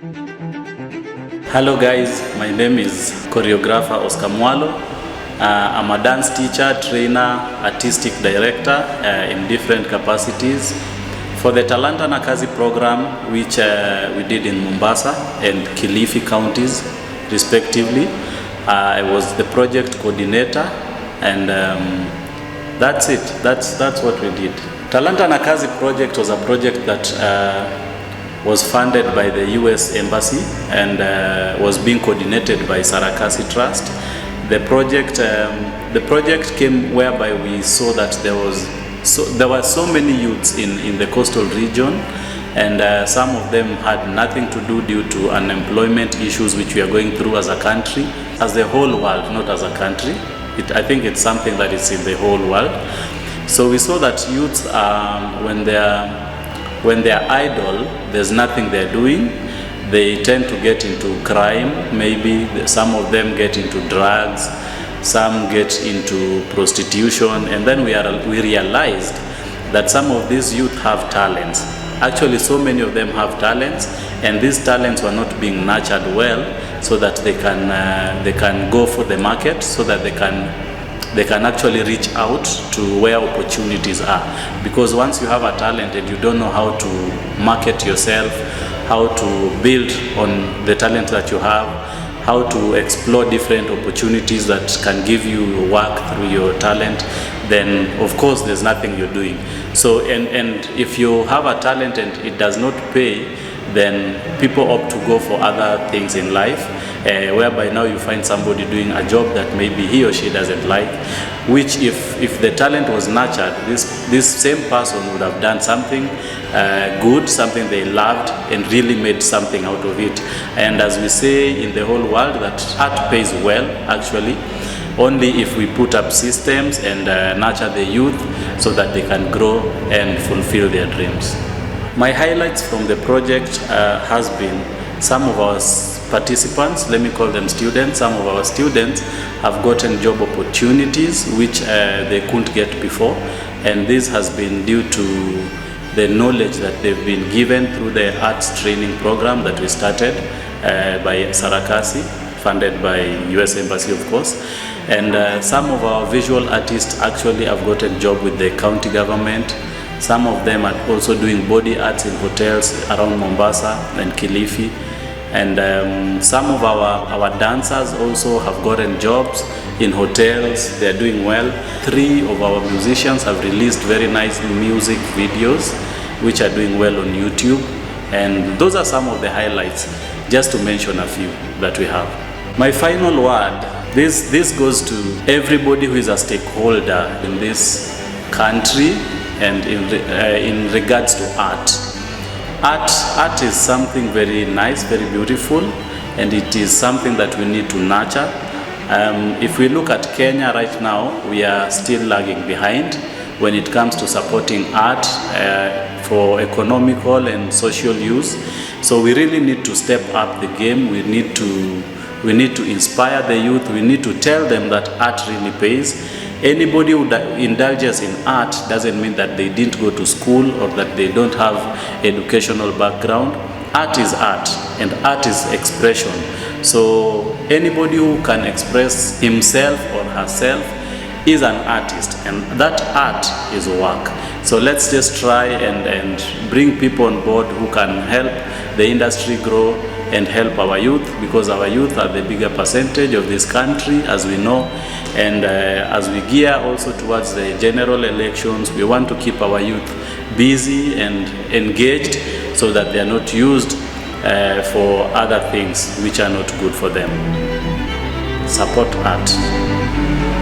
Hello guys, my name is choreographer Oscar Mwalo. I'm a dance teacher, trainer, artistic director in different capacities. For the Talanta na Kazi program, which we did in Mombasa and Kilifi counties respectively, I was the project coordinator, and that's it. That's what we did. Talanta na Kazi project was a project that was funded by the US Embassy and was being coordinated by Sarakasi Trust. The project came whereby we saw that there were so many youths in the coastal region, and some of them had nothing to do due to unemployment issues which we are going through as a country, as the whole world, not as a country. I think it's something that is in the whole world. So we saw that youths, when they are idle, there's nothing they're doing. They tend to get into crime. Maybe some of them get into drugs, some get into prostitution, and then we realized that some of these youth have talents. Actually, so many of them have talents, and these talents were not being nurtured well, so that they can go for the market, so that they can actually reach out to where opportunities are. Because once you have a talent and you don't know how to market yourself, how to build on the talent that you have, how to explore different opportunities that can give you work through your talent, then of course there's nothing you're doing. So and if you have a talent and it does not pay, then people opt to go for other things in life, whereby now you find somebody doing a job that maybe he or she doesn't like, which if the talent was nurtured, this same person would have done something good, something they loved, and really made something out of it. And as we say in the whole world, that art pays well, actually, only if we put up systems and nurture the youth so that they can grow and fulfill their dreams. My highlights from the project has been some of our participants, let me call them students, some of our students have gotten job opportunities which they couldn't get before, and this has been due to the knowledge that they've been given through the arts training program that we started by Sarakasi, funded by US Embassy, of course. And some of our visual artists actually have gotten job with the county government. Some of them are also doing body arts in hotels around Mombasa and Kilifi. And some of our dancers also have gotten jobs in hotels. They are doing well. 3 of our musicians have released very nice music videos which are doing well on YouTube. And those are some of the highlights, just to mention a few that we have. My final word, this goes to everybody who is a stakeholder in this country and in regards to art. Art is something very nice, very beautiful, and it is something that we need to nurture. If we look at Kenya right now, we are still lagging behind when it comes to supporting art for economical and social use. So we really need to step up the game. We need to inspire the youth. We need to tell them that art really pays. Anybody who indulges in art doesn't mean that they didn't go to school or that they don't have educational background. Art is art, and art is expression. So anybody who can express himself or herself is an artist, and that art is work. So let's just try and bring people on board who can help the industry grow and help our youth, because our youth are the bigger percentage of this country, as we know. And as we gear also towards the general elections, we want to keep our youth busy and engaged so that they are not used for other things which are not good for them. Support art.